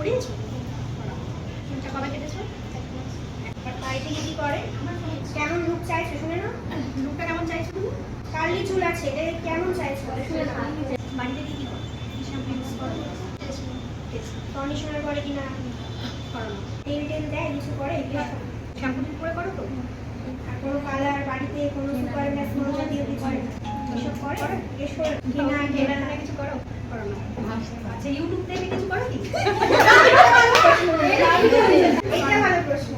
করিয়েছো? চুলটা কবে কেটেছো? বাড়িতে কি করে? কেমন লুক চাইছো শুনে না? লুকটা কেমন চাইছো তুমি? কার্লি চুল আছে, এটা কেমন চাইছো শুনে না? বাড়িতে কি করো? শ্যাম্পু ইউজ করো? কন্ডিশনার করে কিনা? করো না। তেল টেল দেয় কিছু করে? শ্যাম্পু করে করো তো? আর কোনো কালার বাড়িতে কোনো সুপার ম্যাক্স কোনো জাতীয় কিছু এসব করে? এসব কিনা কেনা কিছু করো? করো না। আচ্ছা, ইউটিউব থেকে কিছু করো কি?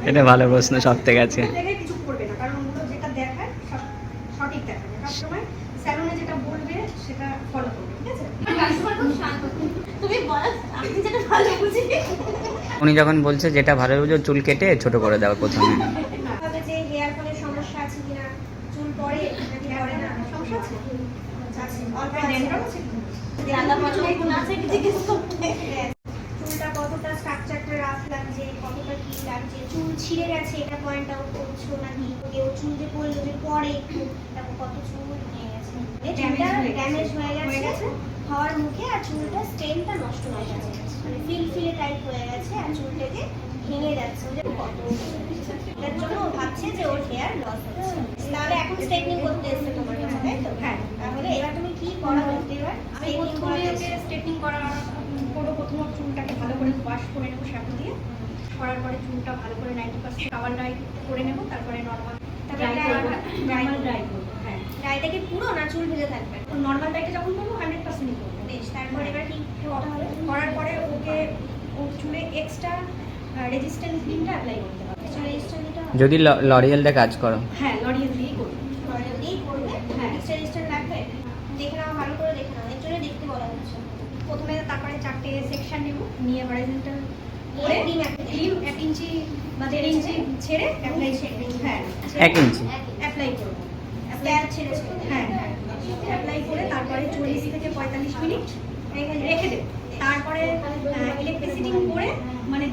এটা ভালো প্রশ্ন, সব থেকে আছে। কিছু করবে না, কারণ ওগুলো যেটা দেখায় সব সঠিক দেখাবে। সবসময় স্যালুনে যেটা বলবে সেটা ফলো করবে, ঠিক আছে? তুমি বলো, আমি যেটা ভালো বুঝি। উনি যখন বলছে যেটা ভালো বুঝো চুল কেটে ছোট করে দাও প্রথমে। তবে যে হেয়ার ফলের সমস্যা আছে কিনা, চুল পড়ে নাকি পড়ে না, সমস্যা আছে? আছে, অল্প ড্যান্ড্রফ আছে কি? চুলটা কতটা স্ট্রাকচারটা রাফ লাগছে, কতটা কি লাগছে, চুল ছিঁড়ে গেছে এটা পয়েন্ট আউট করছো নাকি? কেউ চুল যে পড়লো যে পরে একটু, তারপর কত চুল নিয়ে গেছে, ড্যামেজ হয়ে গেছে হওয়ার মুখে, আর চুলটা স্টেনটা নষ্ট হয়ে গেছে, মানে ফিলে টাইপ হয়ে গেছে, আর চুলটাকে ভেঙে যাচ্ছে। যে কত এটার জন্য ও ভাবছে যে ওর হেয়ার লস হচ্ছে। তাহলে এখন স্ট্রেটনিং করতে এসছে তোমার কাছে, তাই তো? হ্যাঁ। তাহলে এবার তুমি কি করা হচ্ছে? এবার আমি প্রথমে স্ট্রেটনিং করবো। প্রথম চুলটাকে ভালো করে ওয়াশ করে নেবো শ্যাম্পু দিয়ে, করার পরে চুলটা ভালো করে 90% কাভার ড্রাই করে নেবো, তারপরে নর্মাল ড্রাই করবো। হ্যাঁ, ডাইটা কি পুরো না চুল ভেজে থাকবে? নর্মাল ড্রাইটা যখন করবো 100%ই করবো। বেশ, তারপর এবার কি করতে হবে? করার পরে ওকে ওর চুলে এক্সট্রা রেজিস্ট্যান্স ক্রিমটা অ্যাপ্লাই করতে হবে। যদি লরিয়েলটা কাজ করো। হ্যাঁ, লরিয়েল দিয়েই করবো। লরিয়েল দিয়েই করবে? হ্যাঁ। এক্সট্রা লাগবে? দেখে নাও, ভালো করে দেখে নাও, এর জন্য দেখতে বলা হচ্ছে। প্রথমে তারপরে 4টে সেকশন নেবো, নিয়ে হরাইজন্টাল করে ক্রিম 1 ইঞ্চি বা 1.5 ইঞ্চি ছেড়ে অ্যাপ্লাই হ্যাঁ 1 ইঞ্চি অ্যাপ্লাই করবো। স্ক্যান ছেড়ে হ্যাঁ, অ্যাপ্লাই করে তারপরে 40 থেকে 45 মিনিট রেখে দেবো। তারপরে ইলেকট্রিসিটি করে মানে